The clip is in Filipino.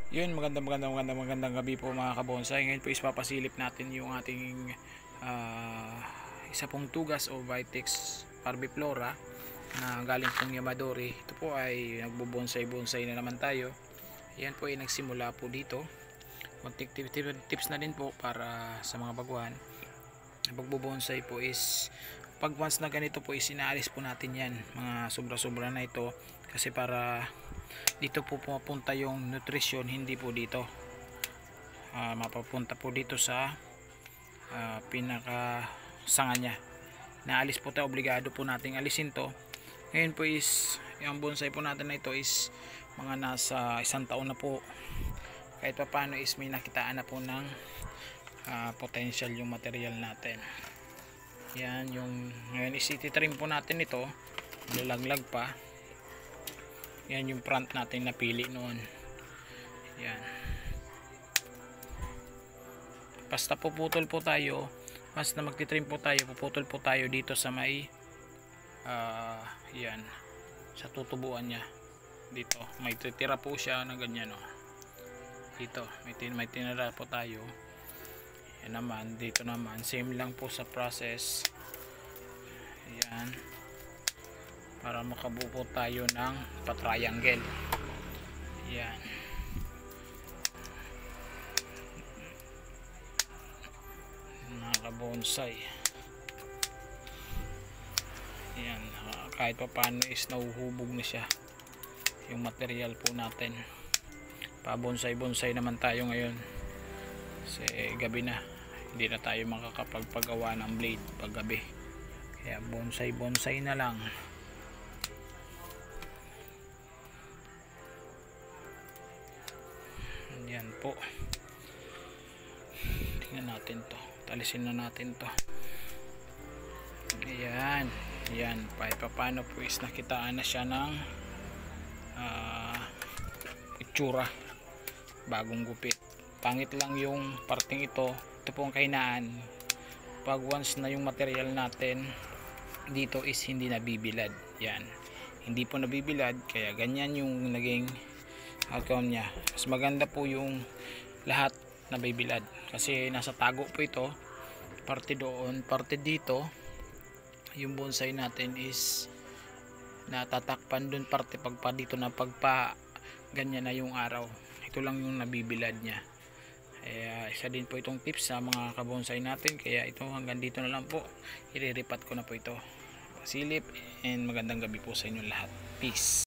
Yun, magandang gabi po mga kabonsay. Ngayon po is papasilip natin yung ating isa pong tugas o Vitex parviflora na galing pong Yamadori. Ito po ay nagbobonsay-bonsay na naman tayo. Yan po ay nagsimula po dito. Tips na din po para sa mga baguhan. Ang pagbobonsay po is pag once na ganito po is inaalis po natin yan, mga sobra-sobra na ito, kasi para dito po pupunta yung nutrition, hindi po dito mapapunta po dito sa pinaka sanga nya. Naalis po tayo, obligado po nating alisin to. Ngayon po is yung bonsai po natin na ito is mga nasa 1 taon na po. Kahit pa paano is may nakitaan na po ng potential yung material natin. Yan yung ngayon is ititrim po natin ito, lalaglag pa. Yan yung front natin napili noon. Yan. Basta puputol po tayo, basta magtitrim po tayo, puputol po tayo dito sa may yan, sa tutubuan nya. Dito may titira po siya na ganyan, oh. Dito may tinira po tayo. Yan naman, dito naman same lang po sa process. Yan, para makabuo po tayo ng pa-triangle. Yan. Nakabonsai. Yan, kahit pa paano is nauhubog na siya yung material po natin. Pa-bonsai-bonsai naman tayo ngayon. Kasi gabi na, hindi na tayo makakapagpagawa ng blade pag gabi. Kaya bonsai-bonsai na lang. Yan po. Tingnan natin to. Talisin na natin to. Ayan. Yan. Kahit pa paano po is nakitaan na siya ng itsura. Bagong gupit. Pangit lang yung parting ito. Ito po ang kahinaan. Pag once na yung material natin dito is hindi nabibilad. Yan. Hindi po nabibilad. Kaya ganyan yung naging outcome nya. Mas maganda po yung lahat nabibilad. Kasi nasa tago po ito. Parte doon, parte dito. Yung bonsai natin is natatakpan doon parte pagpa dito na pagpa ganyan na yung araw. Ito lang yung nabibilad nya. Kaya isa din po itong tips sa mga kabonsai natin. Kaya ito hanggang dito na lang po. Iriripat ko na po ito. Pasilip and magandang gabi po sa inyo lahat. Peace.